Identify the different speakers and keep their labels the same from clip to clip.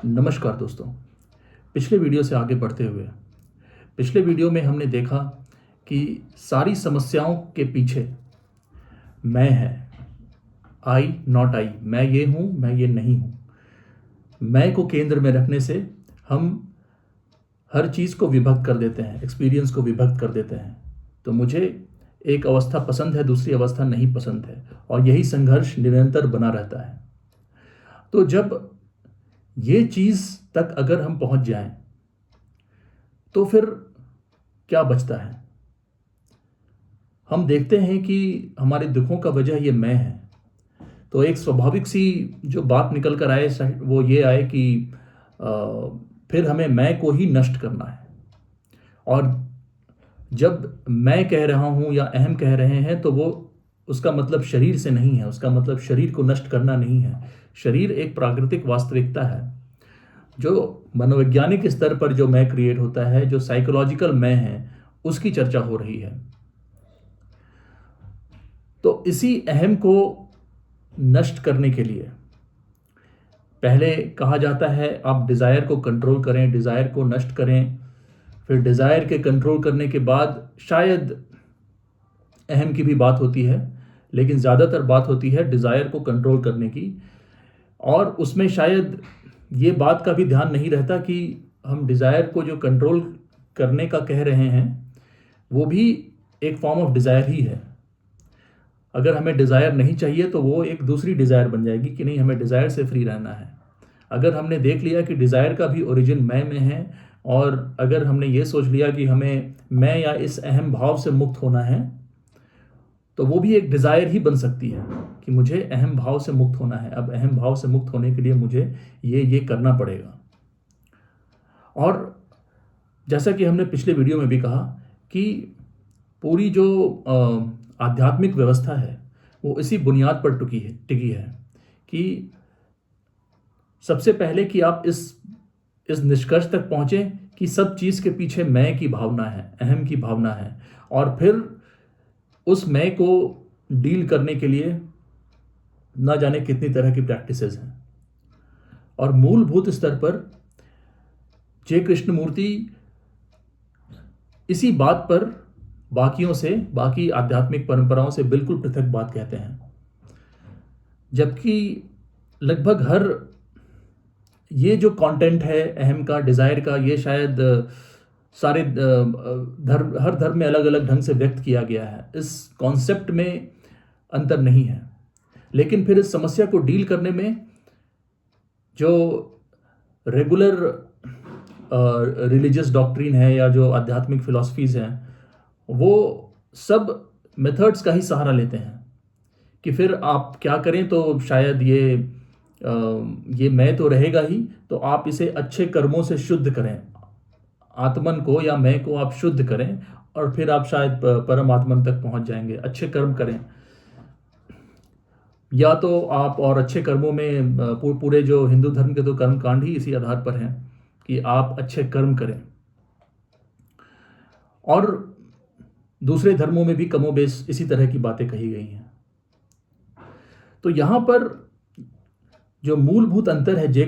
Speaker 1: नमस्कार दोस्तों। पिछले वीडियो से आगे बढ़ते हुए पिछले वीडियो में हमने देखा कि सारी समस्याओं के पीछे मैं है। आई नॉट आई, मैं ये हूँ, मैं ये नहीं हूँ। मैं को केंद्र में रखने से हम हर चीज़ को विभक्त कर देते हैं, एक्सपीरियंस को विभक्त कर देते हैं। तो मुझे एक अवस्था पसंद है, दूसरी अवस्था नहीं पसंद है, और यही संघर्ष निरंतर बना रहता है। तो जब ये चीज़ तक अगर हम पहुंच जाएं तो फिर क्या बचता है? हम देखते हैं कि हमारे दुखों का वजह ये मैं है। तो एक स्वाभाविक सी जो बात निकल कर आए वो ये आए कि अ, फिर हमें मैं को ही नष्ट करना है। और जब मैं कह रहा हूँ या अहम कह रहे हैं तो वो उसका मतलब शरीर से नहीं है, उसका मतलब शरीर को नष्ट करना नहीं है। शरीर एक प्राकृतिक वास्तविकता है। जो मनोवैज्ञानिक स्तर पर जो मैं क्रिएट होता है, जो साइकोलॉजिकल मैं है, उसकी चर्चा हो रही है। तो इसी अहम को नष्ट करने के लिए पहले कहा जाता है आप डिज़ायर को कंट्रोल करें, डिज़ायर को नष्ट करें। फिर डिज़ायर के कंट्रोल करने के बाद शायद अहम की भी बात होती है, लेकिन ज़्यादातर बात होती है डिज़ायर को कंट्रोल करने की। और उसमें शायद ये बात का भी ध्यान नहीं रहता कि हम डिज़ायर को जो कंट्रोल करने का कह रहे हैं वो भी एक फॉर्म ऑफ डिज़ायर ही है। अगर हमें डिज़ायर नहीं चाहिए तो वो एक दूसरी डिज़ायर बन जाएगी कि नहीं, हमें डिज़ायर से फ्री रहना है। अगर हमने देख लिया कि डिज़ायर का भी ओरिजिन मैं में है, और अगर हमने ये सोच लिया कि हमें मैं या इस अहम भाव से मुक्त होना है, तो वो भी एक डिज़ायर ही बन सकती है कि मुझे अहम भाव से मुक्त होना है। अब अहम भाव से मुक्त होने के लिए मुझे ये करना पड़ेगा। और जैसा कि हमने पिछले वीडियो में भी कहा कि पूरी जो आध्यात्मिक व्यवस्था है वो इसी बुनियाद पर टिकी है कि सबसे पहले कि आप इस निष्कर्ष तक पहुंचें कि सब चीज़ के पीछे मैं की भावना है, अहम की भावना है। और फिर उस मैं को डील करने के लिए ना जाने कितनी तरह की प्रैक्टिसेस हैं। और मूलभूत स्तर पर जय कृष्णमूर्ति इसी बात पर बाकियों से, बाकी आध्यात्मिक परंपराओं से बिल्कुल पृथक बात कहते हैं। जबकि लगभग हर ये जो कंटेंट है अहम का, डिज़ायर का, ये शायद सारे हर धर्म में अलग अलग ढंग से व्यक्त किया गया है। इस कॉन्सेप्ट में अंतर नहीं है, लेकिन फिर इस समस्या को डील करने में जो रेगुलर रिलीजियस डॉक्ट्रिन है या जो आध्यात्मिक फिलॉसफीज़ हैं, वो सब मेथड्स का ही सहारा लेते हैं कि फिर आप क्या करें तो शायद ये मैं तो रहेगा ही, तो आप इसे अच्छे कर्मों से शुद्ध करें, आत्मन को या मैं को आप शुद्ध करें, और फिर आप शायद परम आत्मन तक पहुंच जाएंगे। अच्छे कर्म करें, या तो आप, और अच्छे कर्मों में पूरे जो हिंदू धर्म के तो कर्म कांड ही इसी आधार पर हैं कि आप अच्छे कर्म करें। और दूसरे धर्मों में भी कमोबेश इसी तरह की बातें कही गई हैं। तो यहाँ पर जो मूलभूत अंतर है, जय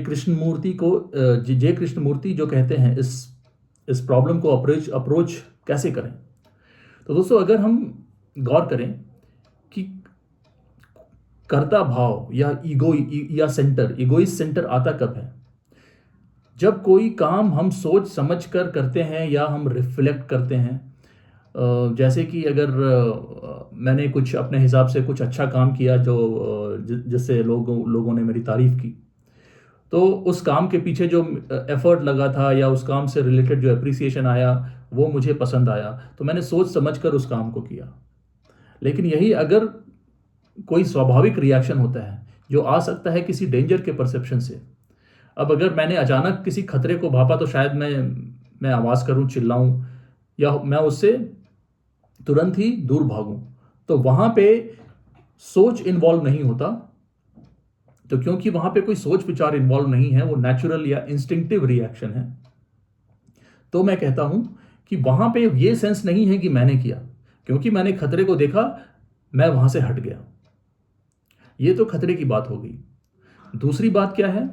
Speaker 1: कृष्णमूर्ति जो कहते हैं इस प्रॉब्लम को अप्रोच कैसे करें। तो दोस्तों, अगर हम गौर करें कि कर्ता भाव या इगोइस्ट सेंटर आता कब है? जब कोई काम हम सोच समझ कर करते हैं या हम रिफ्लेक्ट करते हैं। जैसे कि अगर मैंने कुछ अपने हिसाब से कुछ अच्छा काम किया जो जिससे लोगों ने मेरी तारीफ की, तो उस काम के पीछे जो एफर्ट लगा था या उस काम से रिलेटेड जो अप्रिसिएशन आया वो मुझे पसंद आया, तो मैंने सोच समझ कर उस काम को किया। लेकिन यही अगर कोई स्वाभाविक रिएक्शन होता है जो आ सकता है किसी डेंजर के परसेप्शन से। अब अगर मैंने अचानक किसी खतरे को भापा तो शायद मैं आवाज़ करूं, चिल्लाऊं, या मैं उससे तुरंत ही दूर भागूं। तो वहां पे सोच इन्वॉल्व नहीं होता। तो क्योंकि वहां पे कोई सोच विचार इन्वॉल्व नहीं है, वो नेचुरल या इंस्टिंक्टिव रिएक्शन है, तो मैं कहता हूं कि वहां पे ये सेंस नहीं है कि मैंने किया, क्योंकि मैंने खतरे को देखा, मैं वहां से हट गया। ये तो खतरे की बात हो गई। दूसरी बात क्या है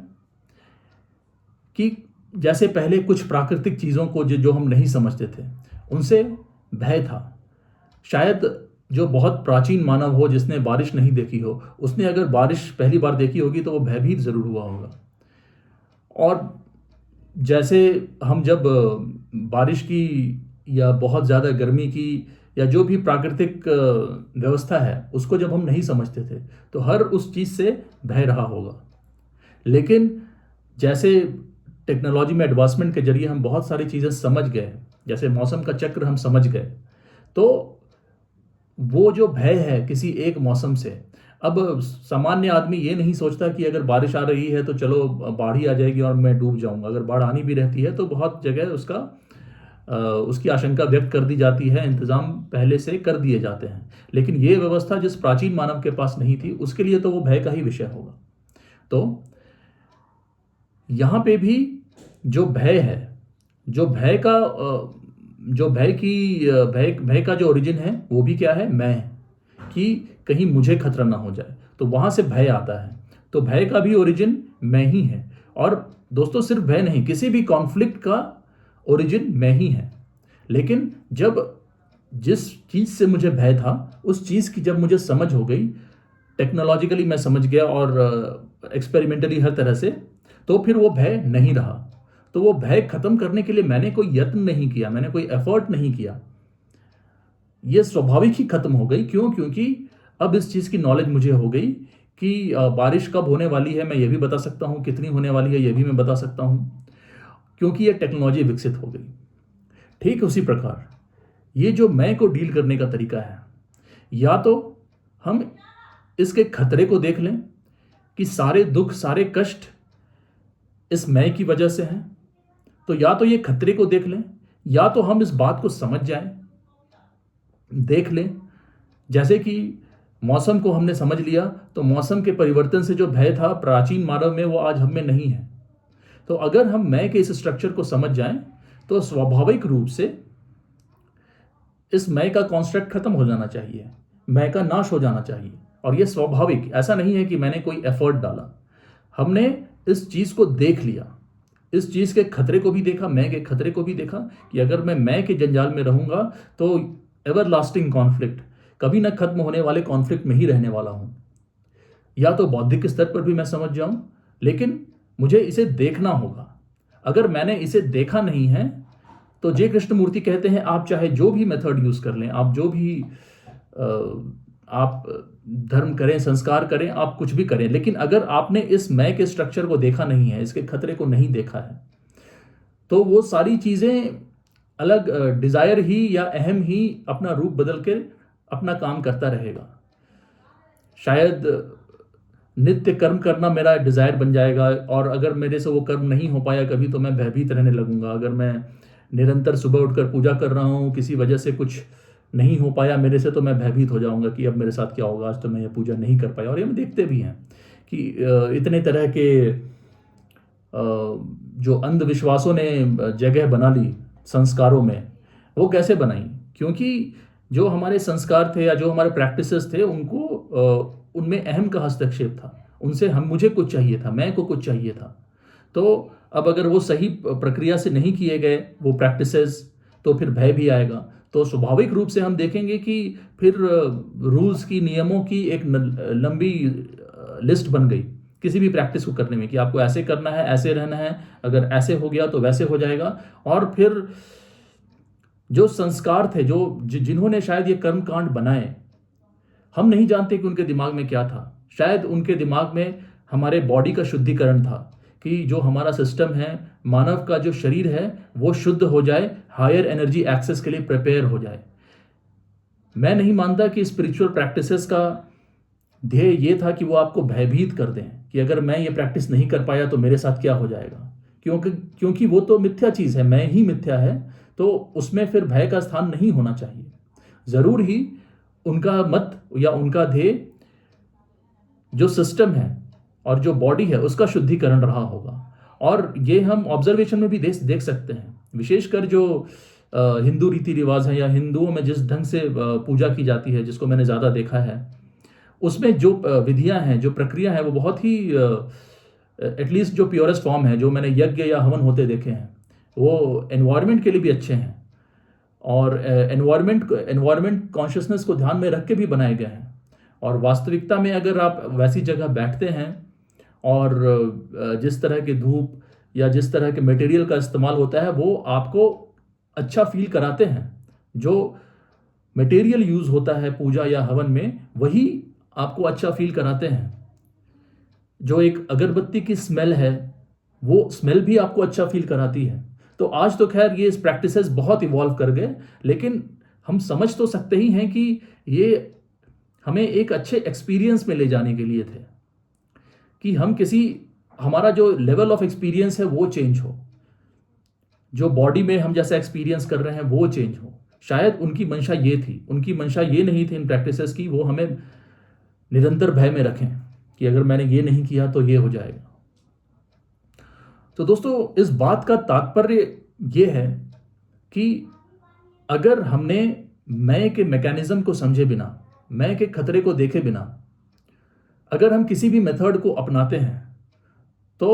Speaker 1: कि जैसे पहले कुछ प्राकृतिक चीज़ों को जो हम नहीं समझते थे, उनसे भय था। शायद जो बहुत प्राचीन मानव हो, जिसने बारिश नहीं देखी हो, उसने अगर बारिश पहली बार देखी होगी तो वो भयभीत ज़रूर हुआ होगा। और जैसे हम जब बारिश की या बहुत ज़्यादा गर्मी की या जो भी प्राकृतिक व्यवस्था है, उसको जब हम नहीं समझते थे, तो हर उस चीज़ से भय रहा होगा। लेकिन जैसे टेक्नोलॉजी में एडवांसमेंट के जरिए हम बहुत सारी चीज़ें समझ गए, जैसे मौसम का चक्र हम समझ गए, तो वो जो भय है किसी एक मौसम से, अब सामान्य आदमी ये नहीं सोचता कि अगर बारिश आ रही है तो चलो बाढ़ ही आ जाएगी और मैं डूब जाऊंगा। अगर बाढ़ आनी भी रहती है तो बहुत जगह उसकी आशंका व्यक्त कर दी जाती है, इंतज़ाम पहले से कर दिए जाते हैं। लेकिन ये व्यवस्था जिस प्राचीन मानव के पास नहीं थी, उसके लिए तो वो भय का ही विषय होगा। तो यहाँ पे भी जो भय है, जो भय का जो भय की भय का जो ओरिजिन है, वो भी क्या है, मैं, कि कहीं मुझे खतरा ना हो जाए, तो वहां से भय आता है। तो भय का भी ओरिजिन मैं ही है। और दोस्तों, सिर्फ भय नहीं, किसी भी कॉन्फ्लिक्ट का ओरिजिन मैं ही है। लेकिन जब जिस चीज से मुझे भय था, उस चीज की जब मुझे समझ हो गई, टेक्नोलॉजिकली मैं समझ गया और एक्सपेरिमेंटली हर तरह से, तो फिर वो भय नहीं रहा। तो वो भय खत्म करने के लिए मैंने कोई यत्न नहीं किया, मैंने कोई एफर्ट नहीं किया, ये स्वाभाविक ही खत्म हो गई। क्यों? क्योंकि अब इस चीज की नॉलेज मुझे हो गई कि बारिश कब होने वाली है मैं ये भी बता सकता हूँ, कितनी होने वाली है ये भी मैं बता सकता हूँ, क्योंकि ये टेक्नोलॉजी विकसित हो गई। ठीक उसी प्रकार ये जो मैं को डील करने का तरीका है, या तो हम इसके खतरे को देख लें कि सारे दुख सारे कष्ट इस मैं की वजह से हैं, तो या तो ये खतरे को देख लें, या तो हम इस बात को समझ जाएं, देख लें। जैसे कि मौसम को हमने समझ लिया, तो मौसम के परिवर्तन से जो भय था प्राचीन मानव में, वो आज हम में नहीं है। तो अगर हम मैं के इस स्ट्रक्चर को समझ जाएं, तो स्वाभाविक रूप से इस मैं का कॉन्स्ट्रक्ट खत्म हो जाना चाहिए, मैं का नाश हो जाना चाहिए। और ये स्वाभाविक, ऐसा नहीं है कि मैंने कोई एफर्ट डाला, हमने इस चीज को देख लिया, इस चीज के खतरे को भी देखा, मैं के खतरे को भी देखा, कि अगर मैं के जंजाल में रहूंगा तो एवर लास्टिंग कॉन्फ्लिक्ट, कभी ना खत्म होने वाले कॉन्फ्लिक्ट में ही रहने वाला हूं। या तो बौद्धिक स्तर पर भी मैं समझ जाऊं, लेकिन मुझे इसे देखना होगा। अगर मैंने इसे देखा नहीं है, तो जे कृष्णमूर्ति कहते हैं आप चाहे जो भी मेथड यूज कर लें, आप जो भी आप धर्म करें, संस्कार करें, आप कुछ भी करें, लेकिन अगर आपने इस मैं के स्ट्रक्चर को देखा नहीं है, इसके खतरे को नहीं देखा है, तो वो सारी चीजें अलग डिजायर ही या अहम ही अपना रूप बदल के अपना काम करता रहेगा। शायद नित्य कर्म करना मेरा डिजायर बन जाएगा, और अगर मेरे से वो कर्म नहीं हो पाया कभी, तो मैं भयभीत रहने लगूंगा। अगर मैं निरंतर सुबह उठकर पूजा कर रहा हूँ, किसी वजह से कुछ नहीं हो पाया मेरे से, तो मैं भयभीत हो जाऊंगा कि अब मेरे साथ क्या होगा, आज तो मैं ये पूजा नहीं कर पाया। और ये हम देखते भी हैं कि इतने तरह के जो अंधविश्वासों ने जगह बना ली संस्कारों में, वो कैसे बनाई? क्योंकि जो हमारे संस्कार थे या जो हमारे प्रैक्टिसेस थे, उनको उनमें अहम का हस्तक्षेप था, उनसे मुझे कुछ चाहिए था, मैं को कुछ चाहिए था। तो अब अगर वो सही प्रक्रिया से नहीं किए गए वो प्रैक्टिसेस, तो फिर भय भी आएगा। तो स्वाभाविक रूप से हम देखेंगे कि फिर रूल्स की, नियमों की एक लंबी लिस्ट बन गई किसी भी प्रैक्टिस को करने में, कि आपको ऐसे करना है, ऐसे रहना है, अगर ऐसे हो गया तो वैसे हो जाएगा। और फिर जो संस्कार थे, जो जिन्होंने शायद ये कर्म कांड बनाए, हम नहीं जानते कि उनके दिमाग में क्या था। शायद उनके दिमाग में हमारे बॉडी का शुद्धिकरण था, कि जो हमारा सिस्टम है, मानव का जो शरीर है, वो शुद्ध हो जाए, हायर एनर्जी एक्सेस के लिए प्रिपेयर हो जाए। मैं नहीं मानता कि स्पिरिचुअल प्रैक्टिसेस का ध्येय ये था कि वो आपको भयभीत कर दें, कि अगर मैं ये प्रैक्टिस नहीं कर पाया तो मेरे साथ क्या हो जाएगा। क्योंकि वो तो मिथ्या चीज है, मैं ही मिथ्या है, तो उसमें फिर भय का स्थान नहीं होना चाहिए। जरूर ही उनका मत या उनका ध्येय जो सिस्टम है और जो बॉडी है, उसका शुद्धिकरण रहा होगा। और ये हम ऑब्जर्वेशन में भी देख सकते हैं, विशेषकर जो हिंदू रीति रिवाज है या हिंदुओं में जिस ढंग से पूजा की जाती है, जिसको मैंने ज़्यादा देखा है, उसमें जो विधियां हैं, जो प्रक्रिया है, वो बहुत ही एटलीस्ट जो प्योरेस्ट फॉर्म है, जो मैंने यज्ञ या हवन होते देखे हैं, वो एनवायरनमेंट के लिए भी अच्छे हैं और एनवायरनमेंट कॉन्शियसनेस को ध्यान में रख के भी बनाए गए हैं। और वास्तविकता में अगर आप वैसी जगह बैठते हैं और जिस तरह की धूप या जिस तरह के मटेरियल का इस्तेमाल होता है वो आपको अच्छा फील कराते हैं। जो मटेरियल यूज़ होता है पूजा या हवन में वही आपको अच्छा फील कराते हैं। जो एक अगरबत्ती की स्मेल है वो स्मेल भी आपको अच्छा फील कराती है। तो आज तो खैर ये प्रैक्टिसेस बहुत इवॉल्व कर गए, लेकिन हम समझ तो सकते ही हैं कि ये हमें एक अच्छे एक्सपीरियंस में ले जाने के लिए थे, कि हम हमारा जो लेवल ऑफ एक्सपीरियंस है वो चेंज हो, जो बॉडी में हम जैसा एक्सपीरियंस कर रहे हैं वो चेंज हो। शायद उनकी मंशा ये थी, उनकी मंशा ये नहीं थी इन प्रैक्टिसेस की वो हमें निरंतर भय में रखें कि अगर मैंने ये नहीं किया तो ये हो जाएगा। तो दोस्तों इस बात का तात्पर्य ये है कि अगर हमने मैं के मैकेनिज्म को समझे बिना, मैं के खतरे को देखे बिना अगर हम किसी भी मेथड को अपनाते हैं तो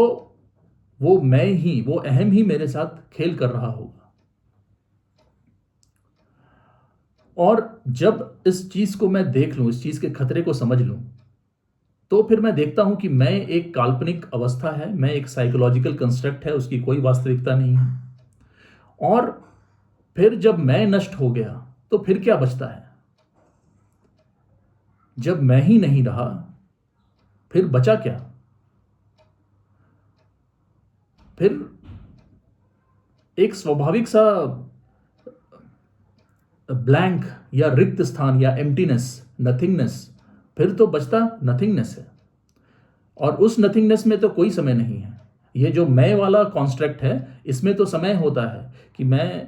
Speaker 1: वो वो अहम ही मेरे साथ खेल कर रहा होगा। और जब इस चीज को मैं देख लूं, इस चीज के खतरे को समझ लूं, तो फिर मैं देखता हूं कि मैं एक काल्पनिक अवस्था है, मैं एक साइकोलॉजिकल कंस्ट्रक्ट है, उसकी कोई वास्तविकता नहीं है। और फिर जब मैं नष्ट हो गया तो फिर क्या बचता है? जब मैं ही नहीं रहा फिर बचा क्या? फिर एक स्वाभाविक सा ब्लैंक या रिक्त स्थान या एम्प्टीनेस, नथिंगनेस, फिर तो बचता नथिंगनेस है। और उस नथिंगनेस में तो कोई समय नहीं है। ये जो मैं वाला कॉन्स्ट्रक्ट है इसमें तो समय होता है कि मैं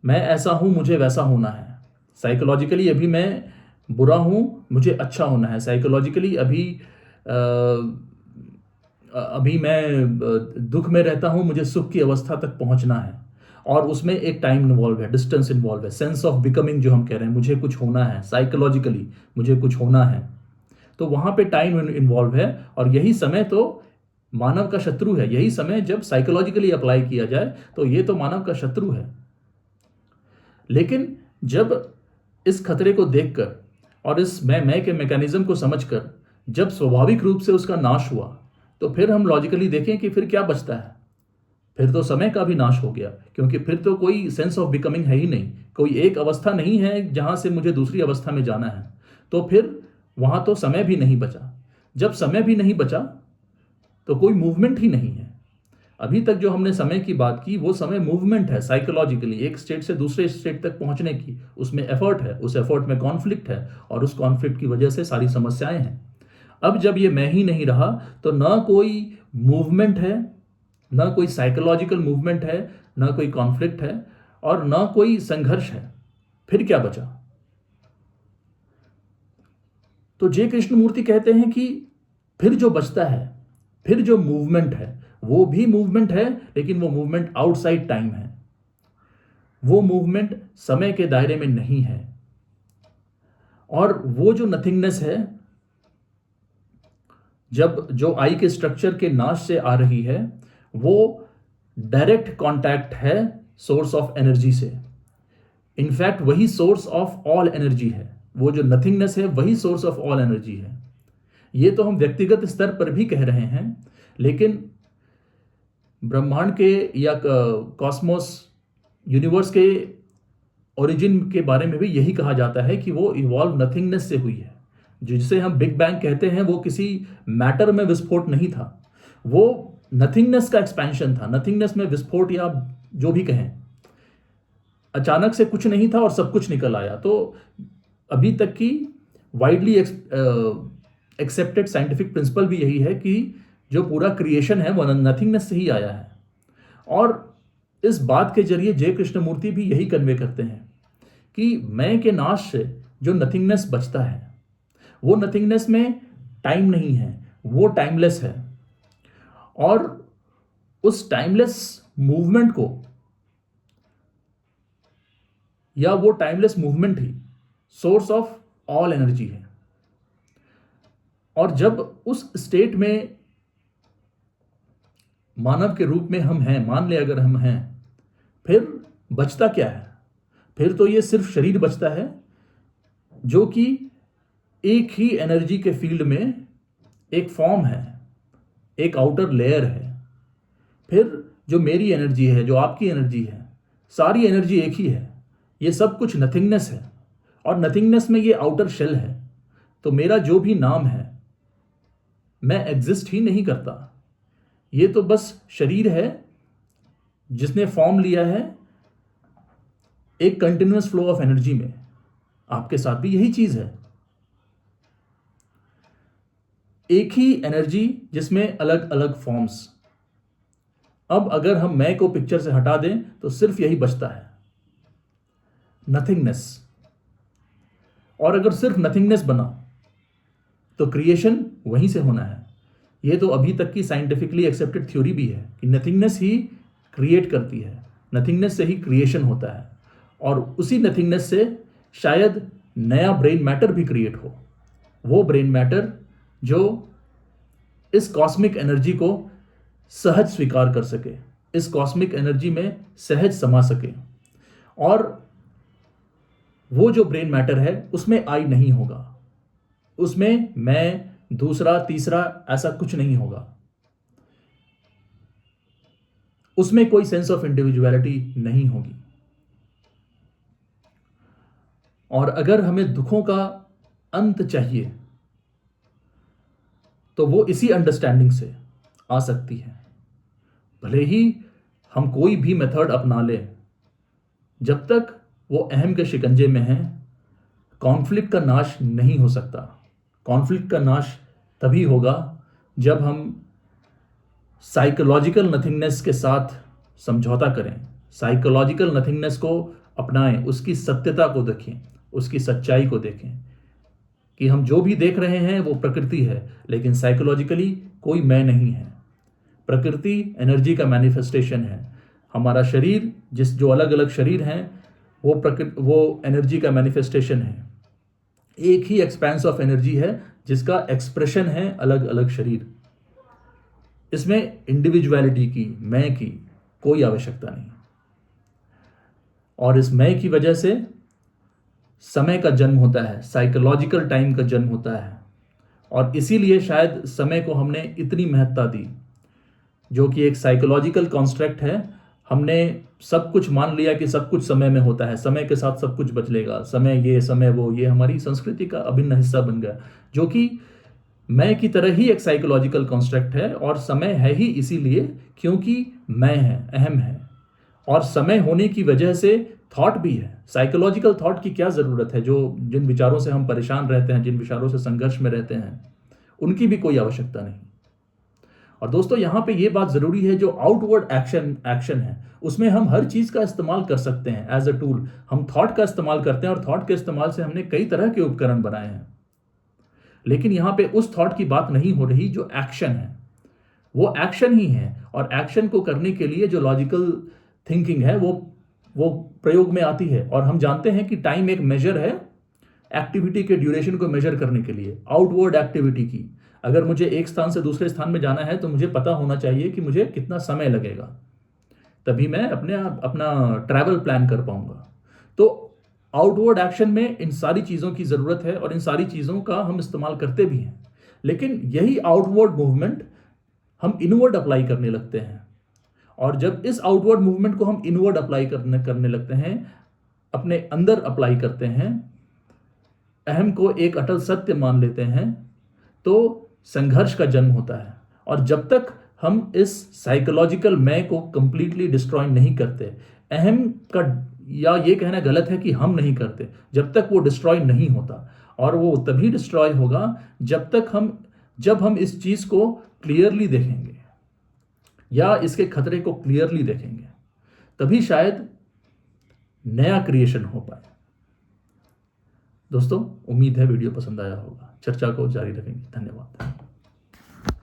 Speaker 1: ऐसा हूं, मुझे वैसा होना है। साइकोलॉजिकली अभी मैं बुरा हूं, मुझे अच्छा होना है। साइकोलॉजिकली अभी मैं दुख में रहता हूं, मुझे सुख की अवस्था तक पहुंचना है। और उसमें एक टाइम इन्वॉल्व है, डिस्टेंस इन्वॉल्व है, सेंस ऑफ बिकमिंग जो हम कह रहे हैं, मुझे कुछ होना है, साइकोलॉजिकली मुझे कुछ होना है, तो वहां पे टाइम इन्वॉल्व है। और यही समय तो मानव का शत्रु है। यही समय जब साइकोलॉजिकली अप्लाई किया जाए तो ये तो मानव का शत्रु है। लेकिन जब इस खतरे को देखकर और इस मैं के मैकेनिज्म को समझकर जब स्वाभाविक रूप से उसका नाश हुआ, तो फिर हम लॉजिकली देखें कि फिर क्या बचता है? फिर तो समय का भी नाश हो गया, क्योंकि फिर तो कोई सेंस ऑफ बिकमिंग है ही नहीं, कोई एक अवस्था नहीं है जहां से मुझे दूसरी अवस्था में जाना है। तो फिर वहां तो समय भी नहीं बचा। जब समय भी नहीं बचा तो कोई मूवमेंट ही नहीं है। अभी तक जो हमने समय की बात की वो समय मूवमेंट है, साइकोलॉजिकली एक स्टेट से दूसरे स्टेट तक पहुंचने की। उसमें एफर्ट है, उस एफर्ट में कॉन्फ्लिक्ट है और उस कॉन्फ्लिक्ट की वजह से सारी समस्याएं हैं। अब जब ये मैं ही नहीं रहा तो ना कोई मूवमेंट है, ना कोई साइकोलॉजिकल मूवमेंट है, ना कोई कॉन्फ्लिक्ट है और ना कोई संघर्ष है। फिर क्या बचा? तो जे कृष्णमूर्ति कहते हैं कि फिर जो बचता है, फिर जो मूवमेंट है, वो भी मूवमेंट है, लेकिन वो मूवमेंट आउटसाइड टाइम है। वो मूवमेंट समय के दायरे में नहीं है। और वो जो नथिंगनेस है, जब जो आई के स्ट्रक्चर के नाश से आ रही है, वो डायरेक्ट कांटेक्ट है सोर्स ऑफ एनर्जी से। इनफैक्ट वही सोर्स ऑफ ऑल एनर्जी है। वो जो नथिंगनेस है वही सोर्स ऑफ ऑल एनर्जी है। ये तो हम व्यक्तिगत स्तर पर भी कह रहे हैं, लेकिन ब्रह्मांड के या कॉस्मोस यूनिवर्स के ओरिजिन के बारे में भी यही कहा जाता है कि वो इवॉल्व नथिंगनेस से हुई है। जिसे हम बिग बैंग कहते हैं वो किसी मैटर में विस्फोट नहीं था, वो नथिंगनेस का एक्सपेंशन था। नथिंगनेस में विस्फोट या जो भी कहें, अचानक से कुछ नहीं था और सब कुछ निकल आया। तो अभी तक की वाइडली एक्सेप्टेड साइंटिफिक प्रिंसिपल भी यही है कि जो पूरा क्रिएशन है वो नथिंगनेस से ही आया है। और इस बात के जरिए जय कृष्णमूर्ति भी यही कन्वे करते हैं कि मैं के नाश से जो नथिंगनेस बचता है, वो नथिंगनेस में टाइम नहीं है, वो टाइमलेस है। और उस टाइमलेस मूवमेंट को, या वो timeless movement he source of all energy है। और जब उस स्टेट में मानव के रूप में हम हैं, मान ले अगर हम हैं, फिर बचता क्या है? फिर तो ये सिर्फ शरीर बचता है जो कि एक ही एनर्जी के फील्ड में एक फॉर्म है, एक आउटर लेयर है। फिर जो मेरी एनर्जी है, जो आपकी एनर्जी है, सारी एनर्जी एक ही है। ये सब कुछ नथिंगनेस है, और नथिंगनेस में ये आउटर शेल है। तो मेरा जो भी नाम है, मैं एग्जिस्ट ही नहीं करता। ये तो बस शरीर है जिसने फॉर्म लिया है एक कंटिन्यूअस फ्लो ऑफ एनर्जी में। आपके साथ भी यही चीज है, एक ही एनर्जी जिसमें अलग अलग फॉर्म्स। अब अगर हम मैं को पिक्चर से हटा दें तो सिर्फ यही बचता है, नथिंगनेस। और अगर सिर्फ नथिंगनेस बना तो क्रिएशन वहीं से होना है। यह तो अभी तक की साइंटिफिकली एक्सेप्टेड थ्योरी भी है कि नथिंगनेस ही क्रिएट करती है, नथिंगनेस से ही क्रिएशन होता है, और उसी नथिंगनेस से शायद नया ब्रेन मैटर भी क्रिएट हो। वो ब्रेन मैटर जो इस कॉस्मिक एनर्जी को सहज स्वीकार कर सके, इस कॉस्मिक एनर्जी में सहज समा सके। और वो जो ब्रेन मैटर है उसमें आई नहीं होगा, उसमें मैं, दूसरा, तीसरा, ऐसा कुछ नहीं होगा। उसमें कोई सेंस ऑफ इंडिविजुअलिटी नहीं होगी। और अगर हमें दुखों का अंत चाहिए तो वो इसी अंडरस्टैंडिंग से आ सकती है। भले ही हम कोई भी मेथड अपना लें, जब तक वो अहम के शिकंजे में है, कॉन्फ्लिक्ट का नाश नहीं हो सकता। कॉन्फ्लिक्ट का नाश तभी होगा जब हम साइकोलॉजिकल नथिंगनेस के साथ समझौता करें, साइकोलॉजिकल नथिंगनेस को अपनाएं, उसकी सत्यता को देखें, उसकी सच्चाई को देखें कि हम जो भी देख रहे हैं वो प्रकृति है, लेकिन साइकोलॉजिकली कोई मैं नहीं है। प्रकृति एनर्जी का मैनिफेस्टेशन है। हमारा शरीर, जो अलग अलग शरीर हैं, वो एनर्जी का मैनिफेस्टेशन है। एक ही एक्सपेंस ऑफ एनर्जी है जिसका एक्सप्रेशन है अलग अलग शरीर। इसमें इंडिविजुअलिटी की, मैं की कोई आवश्यकता नहीं। और इस मैं की वजह से समय का जन्म होता है, साइकोलॉजिकल टाइम का जन्म होता है। और इसीलिए शायद समय को हमने इतनी महत्ता दी, जो कि एक साइकोलॉजिकल कॉन्स्ट्रक्ट है। हमने सब कुछ मान लिया कि सब कुछ समय में होता है, समय के साथ सब कुछ बदलेगा, समय ये, समय वो, ये हमारी संस्कृति का अभिन्न हिस्सा बन गया, जो कि मैं की तरह ही एक साइकोलॉजिकल कॉन्स्ट्रक्ट है। और समय है ही इसीलिए क्योंकि मैं है, अहम है। और समय होने की वजह से थॉट भी है। साइकोलॉजिकल थॉट की क्या ज़रूरत है? जिन विचारों से हम परेशान रहते हैं, जिन विचारों से संघर्ष में रहते हैं, उनकी भी कोई आवश्यकता नहीं। और दोस्तों, यहां पे ये बात ज़रूरी है, जो आउटवर्ड एक्शन है उसमें हम हर चीज़ का इस्तेमाल कर सकते हैं एज अ टूल। हम थॉट का इस्तेमाल करते हैं, और थॉट के इस्तेमाल से हमने कई तरह के उपकरण बनाए हैं। लेकिन यहां पे उस थॉट की बात नहीं हो रही जो एक्शन है। वो एक्शन ही है, और एक्शन को करने के लिए जो लॉजिकल थिंकिंग है वो प्रयोग में आती है। और हम जानते हैं कि टाइम एक मेजर है एक्टिविटी के ड्यूरेशन को मेजर करने के लिए, आउटवर्ड एक्टिविटी की। अगर मुझे एक स्थान से दूसरे स्थान में जाना है तो मुझे पता होना चाहिए कि मुझे कितना समय लगेगा, तभी मैं अपना ट्रैवल प्लान कर पाऊंगा। तो आउटवर्ड एक्शन में इन सारी चीज़ों की ज़रूरत है, और इन सारी चीज़ों का हम इस्तेमाल करते भी हैं। लेकिन यही आउटवर्ड मूवमेंट हम इनवर्ड अप्लाई करने लगते हैं। और जब इस आउटवर्ड मूवमेंट को हम इनवर्ड अप्लाई करने लगते हैं, अपने अंदर अप्लाई करते हैं, अहम को एक अटल सत्य मान लेते हैं, तो संघर्ष का जन्म होता है। और जब तक हम इस साइकोलॉजिकल मैं को कंप्लीटली डिस्ट्रॉय नहीं करते, अहम का, या ये कहना गलत है कि हम नहीं करते, जब तक वो डिस्ट्रॉय नहीं होता। और वो तभी डिस्ट्रॉय होगा जब हम इस चीज को क्लियरली देखेंगे, या इसके खतरे को क्लियरली देखेंगे, तभी शायद नया क्रिएशन हो पाए। दोस्तों, उम्मीद है वीडियो पसंद आया होगा। चर्चा को जारी रखेंगे। धन्यवाद।